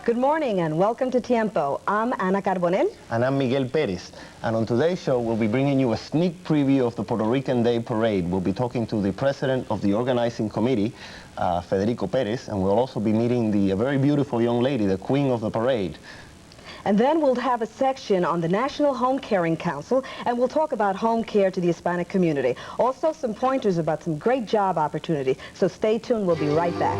Good morning and welcome to Tiempo. I'm Ana Carbonell. And I'm Miguel Perez. And on today's show, we'll be bringing you a sneak preview of the Puerto Rican Day Parade. We'll be talking to the president of the organizing committee, Federico Perez, and we'll also be meeting a very beautiful young lady, the queen of the parade. And then we'll have a section on the National Home Caring Council, and we'll talk about home care to the Hispanic community. Also some pointers about some great job opportunity. So stay tuned, we'll be right back.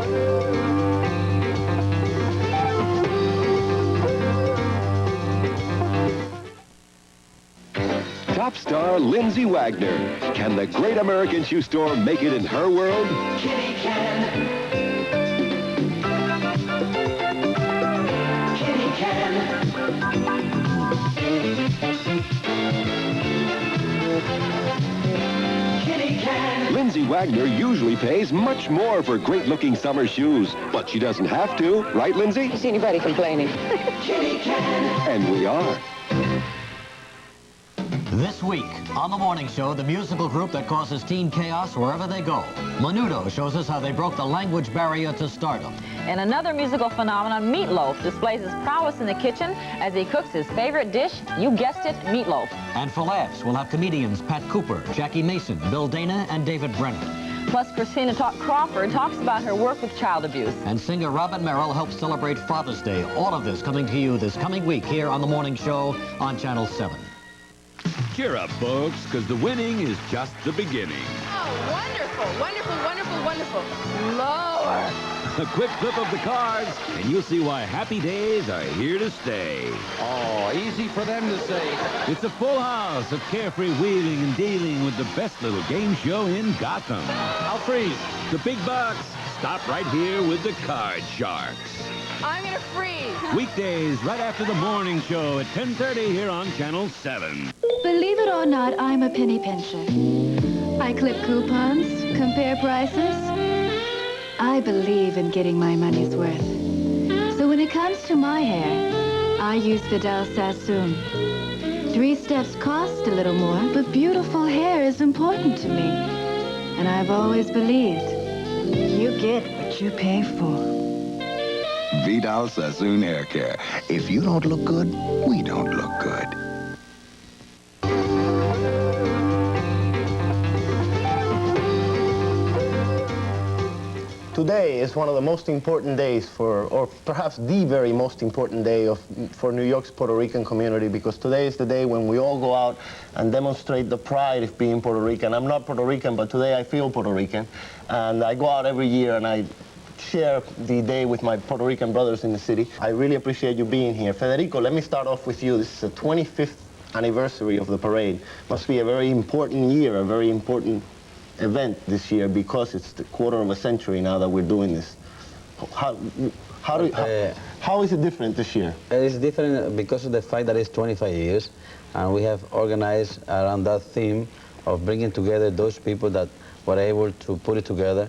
Top star Lindsay Wagner. Can the great American shoe store make it in her world? Kitty can. Kitty can. Kitty can. Lindsay Wagner usually pays much more for great-looking summer shoes, but she doesn't have to, right, Lindsay? You see anybody complaining? Kitty can. And we are. This week, on the morning show, the musical group that causes teen chaos wherever they go. Menudo shows us how they broke the language barrier to stardom. And another musical phenomenon, Meatloaf, displays his prowess in the kitchen as he cooks his favorite dish, you guessed it, meatloaf. And for laughs, we'll have comedians Pat Cooper, Jackie Mason, Bill Dana, and David Brenner. Plus, Christina Crawford talks about her work with child abuse. And singer Robin Merrill helps celebrate Father's Day. All of this coming to you this coming week here on the morning show on Channel 7. Cheer up, folks, because the winning is just the beginning. Oh, wonderful, wonderful, wonderful, wonderful. Lower. A quick flip of the cards, and you'll see why happy days are here to stay. Oh, easy for them to say. It's a full house of carefree wheeling and dealing with the best little game show in Gotham. I'll freeze. The big bucks stop right here with the Card Sharks. I'm going to freeze. Weekdays right after the morning show at 10:30 here on Channel 7. Believe it or not, I'm a penny pincher. I clip coupons, compare prices. I believe in getting my money's worth. So when it comes to my hair, I use Vidal Sassoon. 3 steps cost a little more, but beautiful hair is important to me. And I've always believed you get what you pay for. Vidal Sassoon Hair Care. If you don't look good, we don't look good. Today is one of the most important days or perhaps the very most important day for New York's Puerto Rican community, because today is the day when we all go out and demonstrate the pride of being Puerto Rican. I'm not Puerto Rican, but today I feel Puerto Rican. And I go out every year and I share the day with my Puerto Rican brothers in the city. I really appreciate you being here. Federico, let me start off with you. This is the 25th anniversary of the parade. Must be a very important year, a very important event this year, because it's the quarter of a century now that we're doing this. How is it different this year? It's different because of the fact that it's 25 years, and we have organized around that theme of bringing together those people that were able to put it together,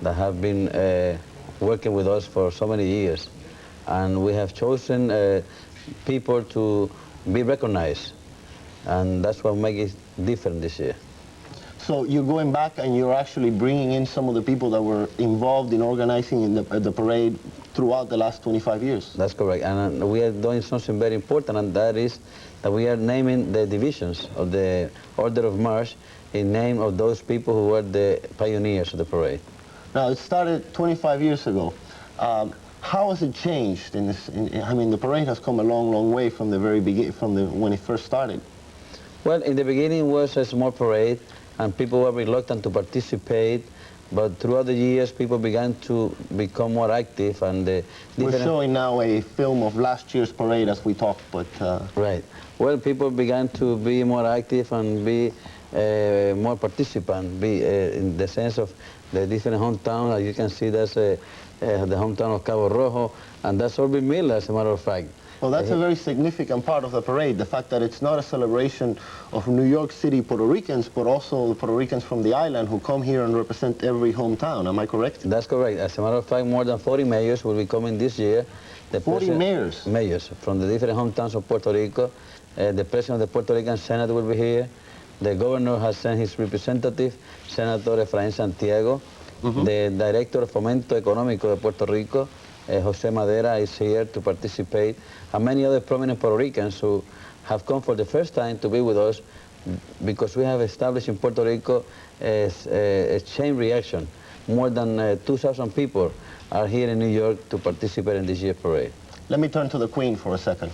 that have been working with us for so many years. And we have chosen people to be recognized, and that's what makes it different this year. So you're going back and you're actually bringing in some of the people that were involved in organizing in the parade throughout the last 25 years. That's correct, and we are doing something very important, and that is that we are naming the divisions of the Order of March in name of those people who were the pioneers of the parade. Now, it started 25 years ago. How has it changed in this? I mean, the parade has come a long, long way from the very beginning, when it first started. Well, in the beginning it was a small parade, and people were reluctant to participate, but throughout the years people began to become more active, and we're showing now a film of last year's parade as we talk, but right. Well, people began to be more active and be more participant, in the sense of the different hometowns. As you can see, that's the hometown of Cabo Rojo, and that's Orville Mill, as a matter of fact. Well, that's a very significant part of the parade, the fact that it's not a celebration of New York City Puerto Ricans, but also the Puerto Ricans from the island who come here and represent every hometown. Am I correct? That's correct. As a matter of fact, more than 40 mayors will be coming this year. 40 mayors? Mayors from the different hometowns of Puerto Rico. The president of the Puerto Rican Senate will be here. The governor has sent his representative, Senator Efraín Santiago. The director of Fomento Económico de Puerto Rico, Jose Madera is here to participate, and many other prominent Puerto Ricans who have come for the first time to be with us because we have established in Puerto Rico a chain reaction. More than 2,000 people are here in New York to participate in this year's parade. Let me turn to the Queen for a second.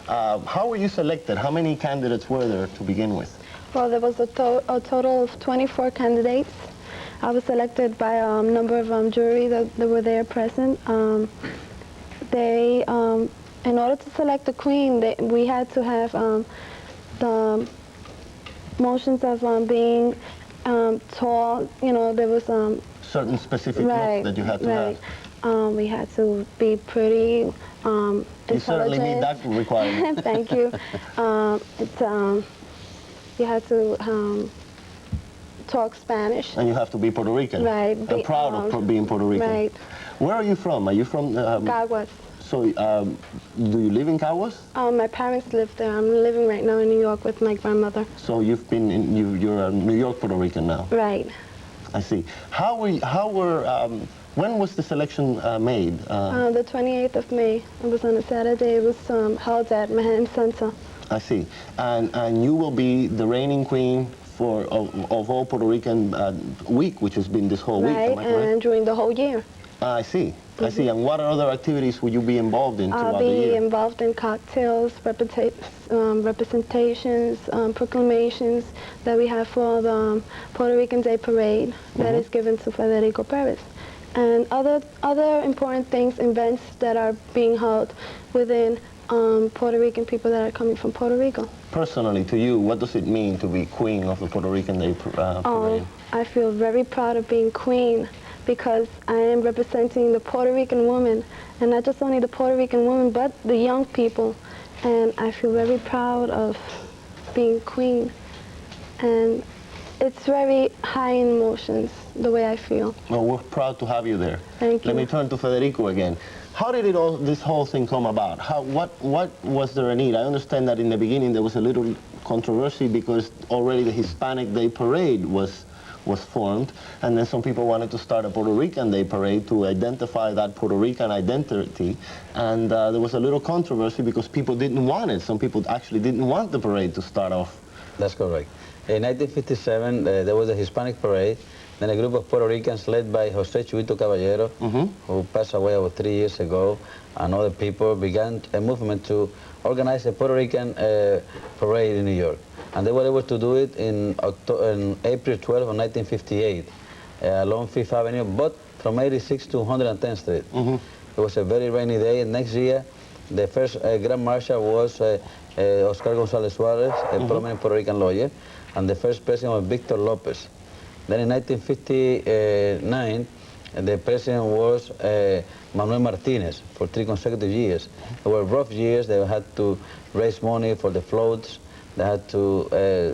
How were you selected? How many candidates were there to begin with? Well, there was a total of 24 candidates. I was selected by a number of jury that were there present. In order to select the Queen, we had to have the motions of being tall. You know, there was certain specific look that you had to have. We had to be pretty You certainly meet that requirement. Thank you. You had to talk Spanish. And you have to be Puerto Rican. Right. And proud of being Puerto Rican. Right. Where are you from? Are you from? Caguas. So, do you live in Caguas? My parents live there. I'm living right now in New York with my grandmother. So you've been you're a New York Puerto Rican now. Right. I see. When was the selection made? The 28th of May. It was on a Saturday. It was held at Manhattan Center. I see. And you will be the reigning queen of all Puerto Rican week, which has been this whole week. Right, and during the whole year. I see. I see. And what other activities will you be involved in throughout the year? I'll be involved in cocktails, representations, proclamations that we have for the Puerto Rican Day Parade that is given to Federico Perez. And other important things, events that are being held within Puerto Rican people that are coming from Puerto Rico. Personally, to you, what does it mean to be queen of the Puerto Rican Day Parade? I feel very proud of being queen because I am representing the Puerto Rican woman, and not just only the Puerto Rican woman, but the young people. And I feel very proud of being queen. And it's very high in emotions, the way I feel. Well, we're proud to have you there. Thank you. Let me turn to Federico again. How did this whole thing come about? What was there a need? I understand that in the beginning there was a little controversy because already the Hispanic Day Parade was formed, and then some people wanted to start a Puerto Rican Day Parade to identify that Puerto Rican identity, and there was a little controversy because people didn't want it. Some people actually didn't want the parade to start off. That's correct. In 1957, there was a Hispanic parade. Then a group of Puerto Ricans led by Jose Chuito Caballero, who passed away about 3 years ago, and other people began a movement to organize a Puerto Rican parade in New York. And they were able to do it in April 12 of 1958 along Fifth Avenue, but from 86 to 110th Street. It was a very rainy day, and next year the first Grand Marshal was Oscar González Suárez, a prominent Puerto Rican lawyer, and the first president was Victor Lopez. Then in 1959, the president was Manuel Martinez for 3 consecutive years. They were rough years. They had to raise money for the floats. They had to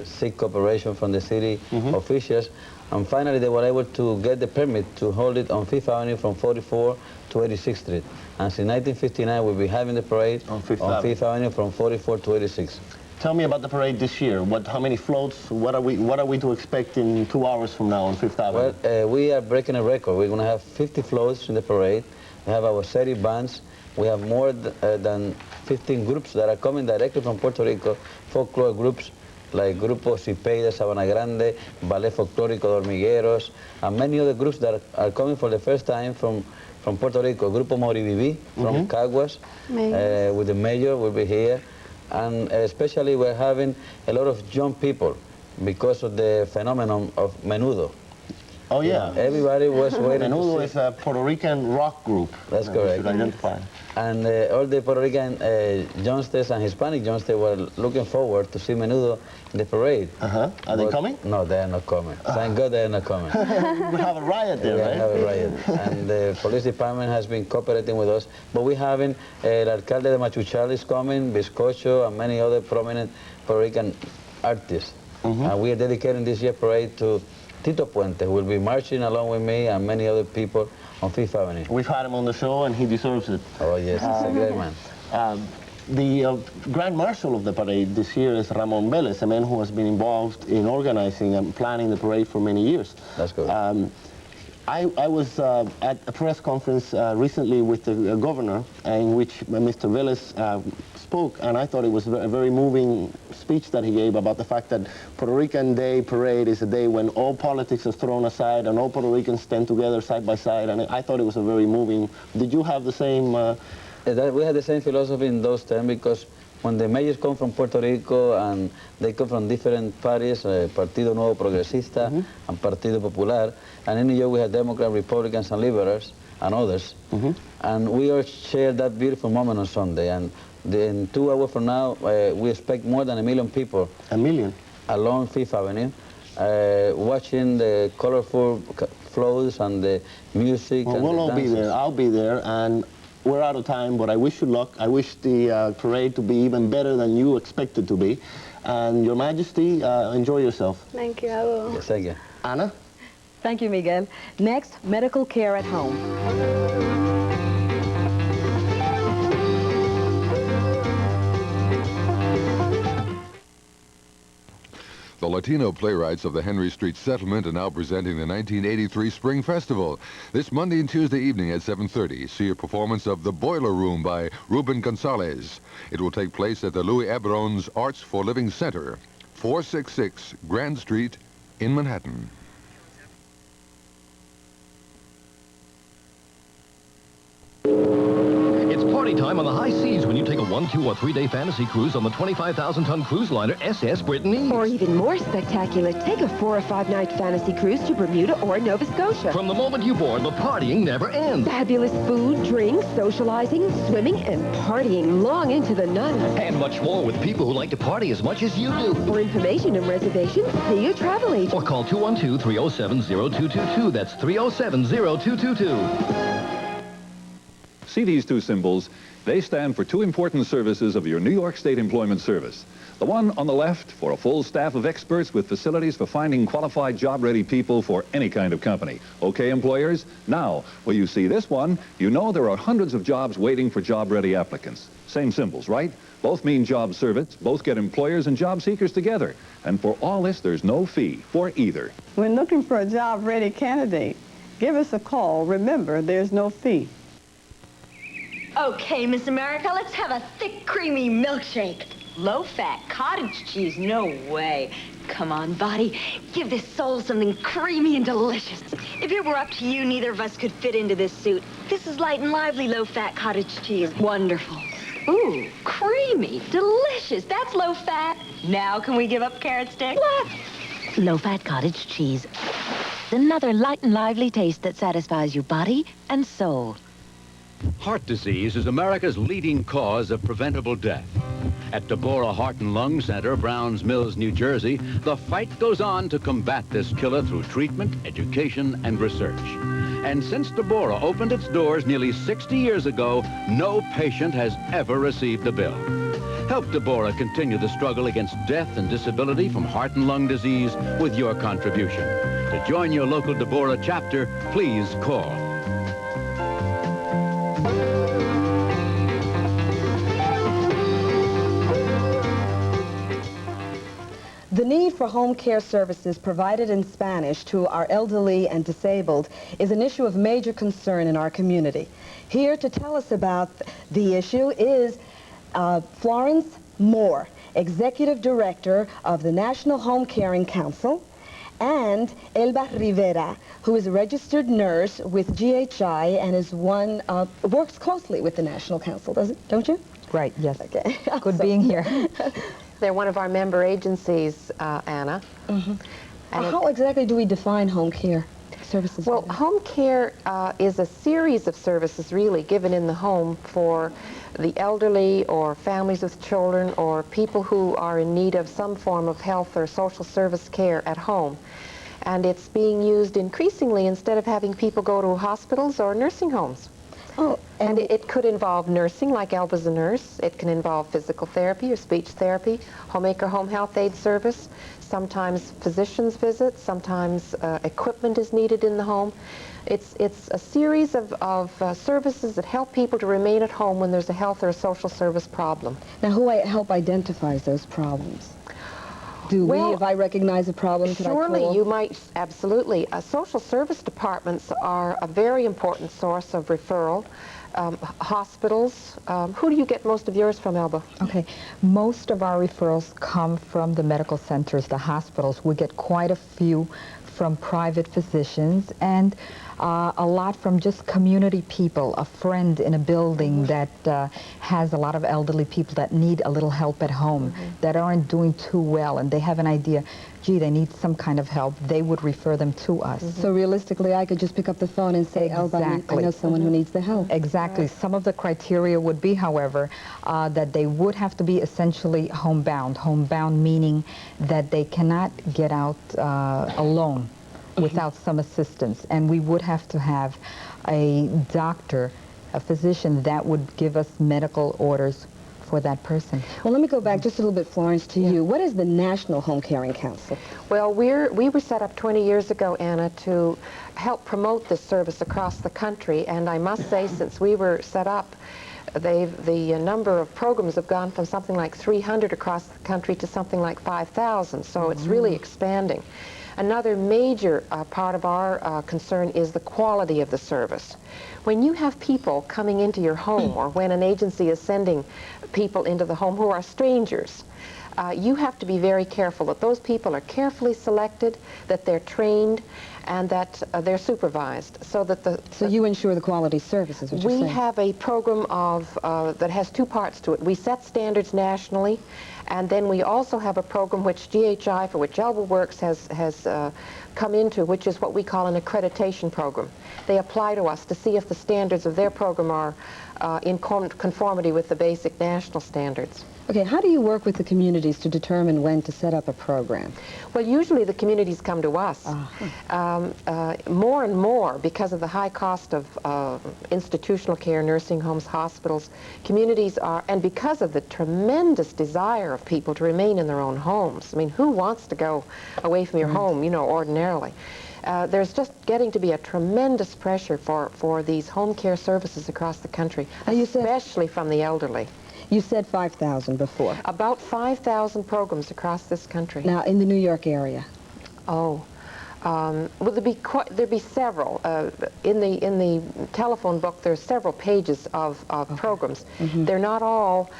seek cooperation from the city officials. And finally, they were able to get the permit to hold it on Fifth Avenue from 44 to 86th Street. And since 1959, we'll be having the parade on Fifth Avenue from 44 to 86. Tell me about the parade this year. How many floats? What are we to expect in 2 hours from now on Fifth Avenue? Well, we are breaking a record. We're going to have 50 floats in the parade. We have our 30 bands. We have more than 15 groups that are coming directly from Puerto Rico, folklore groups like Grupo Cipeida, Sabana Grande, Ballet Folclórico Dormigueros, and many other groups that are coming for the first time from Puerto Rico. Grupo Moriviví from Caguas, with the mayor will be here. And especially we're having a lot of young people because of the phenomenon of menudo. Oh, yeah. Everybody was waiting Menudo is a Puerto Rican rock group. That's correct. Should identify. And all the Puerto Rican youngsters and Hispanic youngsters were looking forward to see Menudo in the parade. Are they coming? No, they are not coming. Thank God they are not coming. We have a riot there, right? We have a riot. And the police department has been cooperating with us. But we're having El Alcalde de Machuchal is coming, Bizcocho, and many other prominent Puerto Rican artists. And we are dedicating this year's parade to Tito Puente, who will be marching along with me and many other people on Fifth Avenue. We've had him on the show, and he deserves it. Oh, yes, he's a great man. The Grand Marshal of the parade this year is Ramon Vélez, a man who has been involved in organizing and planning the parade for many years. That's good. I was at a press conference recently with the governor in which Mr. Velez spoke, and I thought it was a very moving speech that he gave about the fact that Puerto Rican Day Parade is a day when all politics is thrown aside and all Puerto Ricans stand together side by side, and I thought it was a very moving. Did you have the same? We had the same philosophy in those terms, because when the mayors come from Puerto Rico and they come from different parties, Partido Nuevo Progresista and Partido Popular, and in New York we had Democrats, Republicans and Liberals and others, and we all shared that beautiful moment on Sunday, and in 2 hours from now we expect more than 1 million people. 1 million? Along Fifth Avenue, watching the colorful floats and the music. Well, and we'll the all dances. be there. I'll be there, and we're out of time, but I wish you luck. I wish the parade to be even better than you expect it to be. And Your Majesty, enjoy yourself. Thank you, I will. Yes, thank you. Anna? Thank you, Miguel. Next, medical care at home. The Latino playwrights of the Henry Street Settlement are now presenting the 1983 Spring Festival. This Monday and Tuesday evening at 7:30, see a performance of The Boiler Room by Ruben Gonzalez. It will take place at the Louis Aberon's Arts for Living Center, 466 Grand Street in Manhattan. It's party time on the high seas when you take a 1, 2, or 3-day fantasy cruise on the 25,000-ton cruise liner SS Brittany. Or even more spectacular, take a 4 or 5-night fantasy cruise to Bermuda or Nova Scotia. From the moment you board, the partying never ends. Fabulous food, drinks, socializing, swimming, and partying long into the night. And much more with people who like to party as much as you do. For information and reservations, see your travel agent. Or call 212-307-0222. That's 307-0222. See these two symbols? They stand for two important services of your New York State Employment Service. The one on the left for a full staff of experts with facilities for finding qualified job-ready people for any kind of company. Okay, employers? Now, when you see this one, you know there are hundreds of jobs waiting for job-ready applicants. Same symbols, right? Both mean job service, both get employers and job seekers together. And for all this, there's no fee for either. When looking for a job-ready candidate, give us a call. Remember, there's no fee. Okay, Miss America, let's have a thick, creamy milkshake. Low-fat cottage cheese, no way. Come on, Buddy, give this soul something creamy and delicious. If it were up to you, neither of us could fit into this suit. This is light and lively low-fat cottage cheese. Wonderful. Ooh, creamy, delicious. That's low-fat. Now can we give up carrot stick? What? Low-fat cottage cheese. Another light and lively taste that satisfies your body and soul. Heart disease is America's leading cause of preventable death. At Deborah Heart and Lung Center, Browns Mills, New Jersey, the fight goes on to combat this killer through treatment, education, and research. And since Deborah opened its doors nearly 60 years ago, no patient has ever received a bill. Help Deborah continue the struggle against death and disability from heart and lung disease with your contribution. To join your local Deborah chapter, please call. The need for home care services provided in Spanish to our elderly and disabled is an issue of major concern in our community. Here to tell us about the issue is Florence Moore, Executive Director of the National Home Caring Council, and Elba Rivera, who is a registered nurse with GHI and is works closely with the National Council, don't you? Right, yes. Okay. Good being here. They're one of our member agencies, Anna. And how exactly do we define home care services? Well, home care is a series of services really given in the home for the elderly or families with children or people who are in need of some form of health or social service care at home. And it's being used increasingly instead of having people go to hospitals or nursing homes. Oh, and it could involve nursing, like Elba's a nurse. It can involve physical therapy or speech therapy, homemaker home health aid service, sometimes physician's visits, sometimes equipment is needed in the home. It's a series of services that help people to remain at home when there's a health or a social service problem. Now, who help identifies those problems? Do Well, we, if I recognize a problem, can I call? Surely you might, absolutely. Social service departments are a very important source of referral. Hospitals. Who do you get most of yours from, Elba? Okay, most of our referrals come from the medical centers, the hospitals. We get quite a few from private physicians and a lot from just community people, a friend in a building that has a lot of elderly people that need a little help at home, that aren't doing too well, and they have an idea, gee, they need some kind of help. They would refer them to us. So realistically, I could just pick up the phone and say, Elba, I know someone who needs the help. Exactly. Some of the criteria would be, however, that they would have to be essentially homebound. Homebound meaning that they cannot get out alone without some assistance. And we would have to have a doctor, a physician, that would give us medical orders for that person. Well, let me go back just a little bit, Florence, to you. What is the National Home Caring Council? Well, we were set up 20 years ago, Anna, to help promote this service across the country. And I must say, since we were set up, the number of programs have gone from something like 300 across the country to something like 5,000. So it's really expanding. Another major part of our concern is the quality of the service. When you have people coming into your home, or when an agency is sending people into the home who are strangers, you have to be very careful that those people are carefully selected, that they're trained, and that they're supervised, so that So you ensure the quality service, is what you're saying? We have a program that has two parts to it. We set standards nationally, and then we also have a program which GHI, for which Elba works, has come into, which is what we call an accreditation program. They apply to us to see if the standards of their program are in conformity with the basic national standards. Okay, how do you work with the communities to determine when to set up a program? Well, usually the communities come to us. More and more, because of the high cost of institutional care, nursing homes, hospitals, communities are, and because of the tremendous desire of people to remain in their own homes. I mean, who wants to go away from your home, you know, ordinarily? There's just getting to be a tremendous pressure for these home care services across the country, especially from the elderly. You said 5,000 before. About 5,000 programs across this country. Now, in the New York area? Oh, well, there'd be several. In the telephone book, there's several pages of programs. They're not all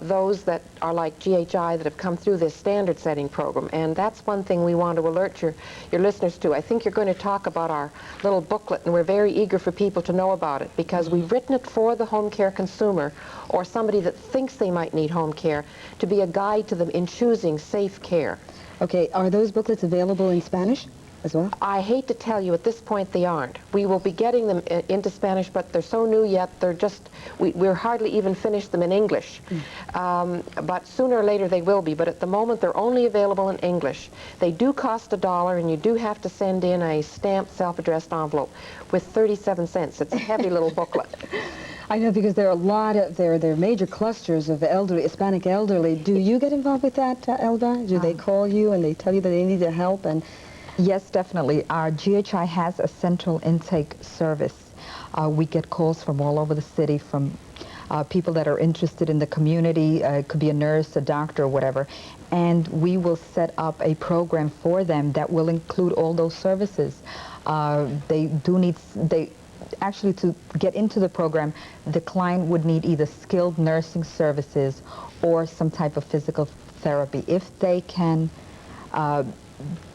those that are like GHI that have come through this standard setting program, and that's one thing we want to alert your listeners to. I think you're going to talk about our little booklet, and we're very eager for people to know about it, because we've written it for the home care consumer or somebody that thinks they might need home care, to be a guide to them in choosing safe care. Okay, are those booklets available in Spanish as well? I hate to tell you, at this point they aren't. We will be getting them into Spanish, but they're so new yet, they're just, we're hardly even finished them in English. But sooner or later they will be, but at the moment they're only available in English. They do cost $1, and you do have to send in a stamped self-addressed envelope with 37 cents. It's a heavy little booklet. I know, because there are a lot of, there are major clusters of elderly, Hispanic elderly. Do you get involved with that, Elba? Do they call you and they tell you that they need your help? And yes, definitely. Our GHI has a central intake service. We get calls from all over the city, from people that are interested in the community. It could be a nurse, a doctor, or whatever. And we will set up a program for them that will include all those services. Actually, to get into the program, the client would need either skilled nursing services or some type of physical therapy. If they can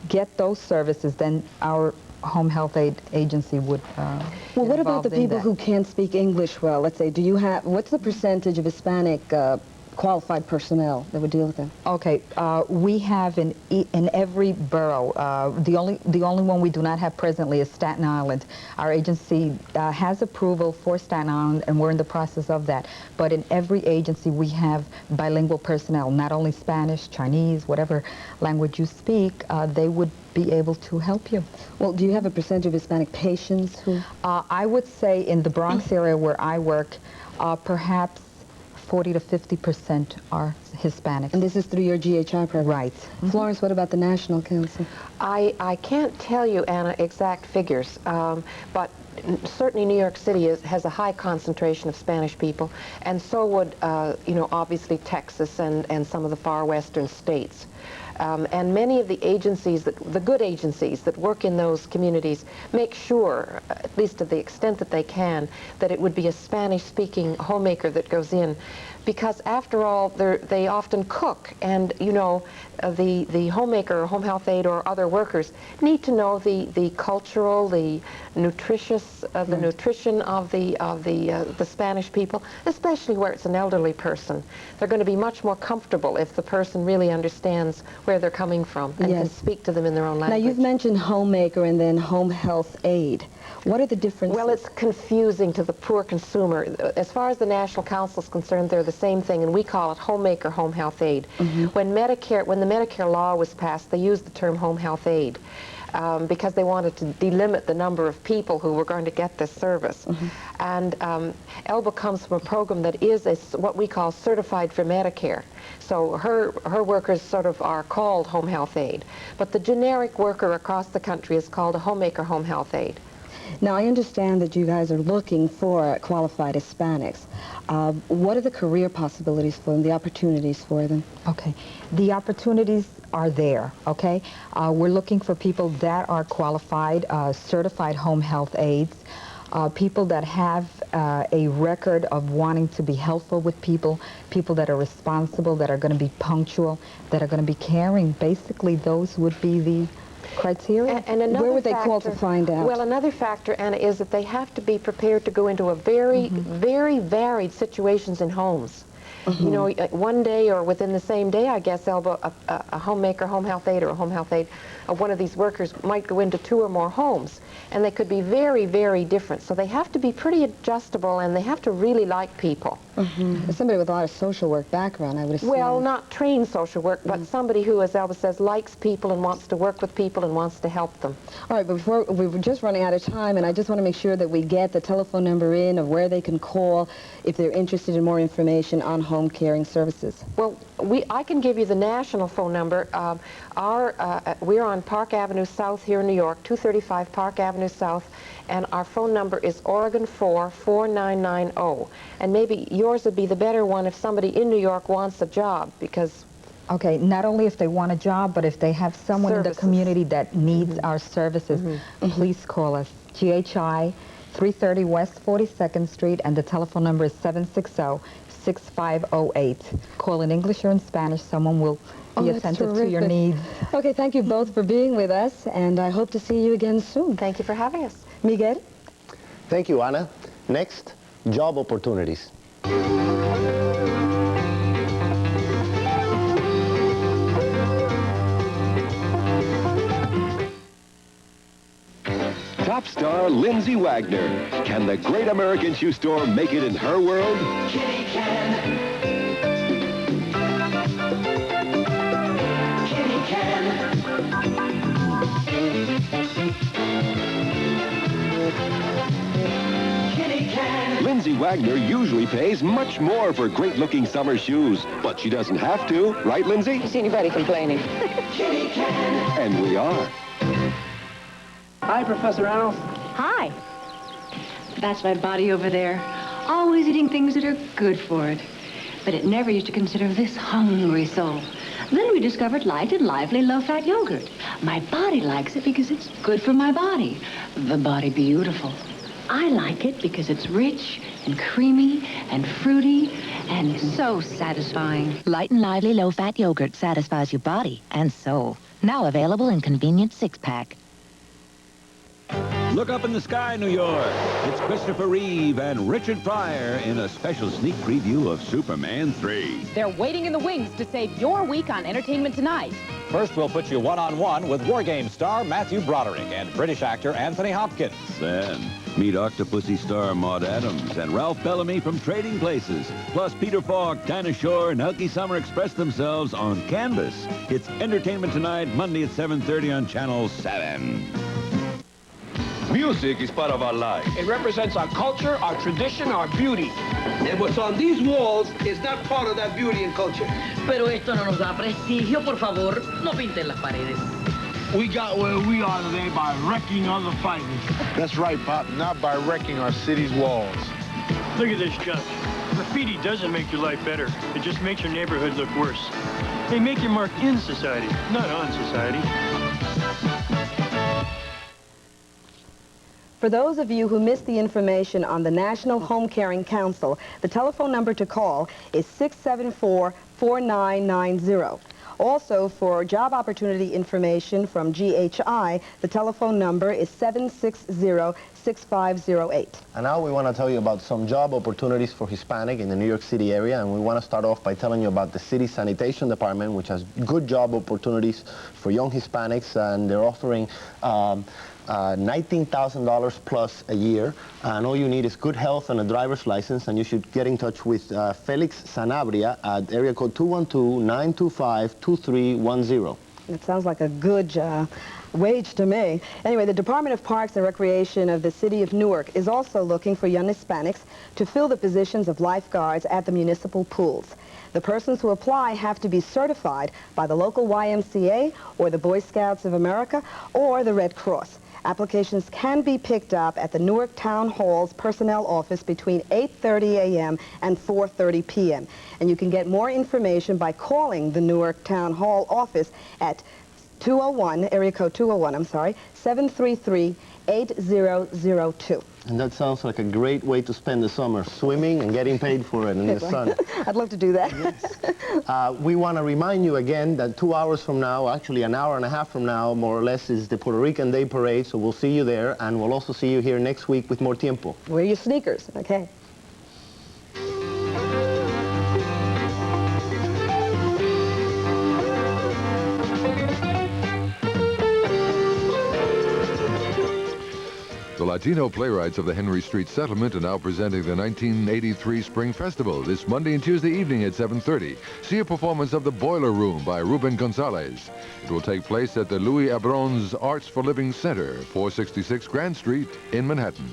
get those services, then our home health aid agency would Well, what about the people who can't speak English well? Let's say, do you have, what's the percentage of Hispanic qualified personnel that would deal with them? Okay, we have in every borough. The only one we do not have presently is Staten Island. Our agency has approval for Staten Island, and we're in the process of that. But in every agency we have bilingual personnel, not only Spanish, Chinese, whatever language you speak, they would be able to help you. Well, do you have a percentage of Hispanic patients who? I would say in the Bronx area where I work, perhaps 40 to 50% are Hispanic. And this is through your GHI program? Right. Florence, what about the National Council? I can't tell you, Anna, exact figures, but certainly New York City has a high concentration of Spanish people, and so would, you know, obviously Texas and some of the far western states. And many of the agencies, the good agencies that work in those communities, make sure, at least to the extent that they can, that it would be a Spanish-speaking homemaker that goes in. Because after all, they often cook, and you know, the homemaker or home health aide or other workers need to know the cultural, the nutritious, the nutrition of the Spanish people, especially where it's an elderly person. They're going to be much more comfortable if the person really understands where they're coming from and can speak to them in their own language. Now, you've mentioned homemaker and then home health aide. What are the differences? Well, it's confusing to the poor consumer. As far as the National Council is concerned, they're the same thing, and we call it homemaker, home health aide. When the Medicare law was passed, they used the term home health aide because they wanted to delimit the number of people who were going to get this service. And Elba comes from a program that is what we call certified for Medicare. So her workers sort of are called home health aide. But the generic worker across the country is called a homemaker, home health aide. Now, I understand that you guys are looking for qualified Hispanics. What are the career possibilities for them, the opportunities for them? Okay. The opportunities are there, okay? We're looking for people that are qualified, certified home health aides, people that have a record of wanting to be helpful with people, people that are responsible, that are going to be punctual, that are going to be caring. Basically, those would be the criteria. And another Where would they factor, call to find out? Well, another factor, Anna, is that they have to be prepared to go into a very, very varied situations in homes. You know, one day or within the same day, I guess, Elba, a homemaker, home health aide, or a home health aide, one of these workers might go into 2 or more homes, and they could be very, very different. So they have to be pretty adjustable, and they have to really like people. Somebody with a lot of social work background, I would assume. Well, not trained social work, but somebody who, as Elba says, likes people and wants to work with people and wants to help them. All right, but before, we're just running out of time, and I just want to make sure that we get the telephone number in of where they can call if they're interested in more information on home caring services. Well, I can give you the national phone number. We're on Park Avenue South here in New York, 235 Park Avenue South, and our phone number is Oregon 44990. And maybe yours would be the better one if somebody in New York wants a job, because... Okay, not only if they want a job, but if they have someone in the community that needs our services, please call us. GHI 330 West 42nd Street, and the telephone number is 760-6508. Call in English or in Spanish. Someone will be attentive to your needs. Okay, thank you both for being with us, and I hope to see you again soon. Thank you for having us. Miguel? Thank you, Anna. Next, job opportunities. Top star Lindsay Wagner. Can the great American shoe store make it in her world? Kitty can. Kitty can. Kitty can. Lindsay Wagner usually pays much more for great-looking summer shoes, but she doesn't have to, right, Lindsay? You see anybody complaining? Kitty can. And we are. Hi, Professor Alf. Hi. That's my body over there, always eating things that are good for it. But it never used to consider this hungry soul. Then we discovered light and lively low-fat yogurt. My body likes it because it's good for my body. The body beautiful. I like it because it's rich and creamy and fruity and so satisfying. Light and lively low-fat yogurt satisfies your body and soul. Now available in convenient 6-pack. Look up in the sky, New York. It's Christopher Reeve and Richard Pryor in a special sneak preview of Superman 3. They're waiting in the wings to save your week on Entertainment Tonight. First, we'll put you one-on-one with War Games star Matthew Broderick and British actor Anthony Hopkins. Then, meet Octopussy star Maud Adams and Ralph Bellamy from Trading Places. Plus, Peter Falk, Dinah Shore, and Elkie Summer express themselves on canvas. It's Entertainment Tonight, Monday at 7:30 on Channel 7. Music is part of our life. It represents our culture, our tradition, our beauty. And what's on these walls is not part of that beauty and culture. Pero esto no nos da prestigio, por favor, no pinten las paredes. We got where we are today by wrecking other fighters. That's right, Pop, not by wrecking our city's walls. Look at this, Gus. Graffiti doesn't make your life better. It just makes your neighborhood look worse. Hey, make your mark in society, not on society. For those of you who missed the information on the National Home Caring Council, the telephone number to call is 674-4990. Also, for job opportunity information from GHI, the telephone number is 760-6508. And now we want to tell you about some job opportunities for Hispanic in the New York City area, and we want to start off by telling you about the city sanitation department, which has good job opportunities for young Hispanics, and they're offering $19,000 plus a year, and all you need is good health and a driver's license, and you should get in touch with Felix Sanabria at area code 212-925-2310. It sounds like a good wage to me. Anyway, the Department of Parks and Recreation of the City of Newark is also looking for young Hispanics to fill the positions of lifeguards at the municipal pools. The persons who apply have to be certified by the local YMCA or the Boy Scouts of America or the Red Cross. Applications can be picked up at the Newark Town Hall's personnel office between 8:30 a.m. and 4:30 p.m. And you can get more information by calling the Newark Town Hall office at 201, area code 201, 733-8002. And that sounds like a great way to spend the summer, swimming and getting paid for it in the sun. I'd love to do that. Yes. We want to remind you again that 2 hours from now, actually an hour and a half from now, more or less, is the Puerto Rican Day Parade, so we'll see you there, and we'll also see you here next week with more Tiempo. Wear your sneakers, okay? The Latino playwrights of the Henry Street Settlement are now presenting the 1983 Spring Festival this Monday and Tuesday evening at 7:30. See a performance of The Boiler Room by Ruben Gonzalez. It will take place at the Louis Abrons Arts for Living Center, 466 Grand Street in Manhattan.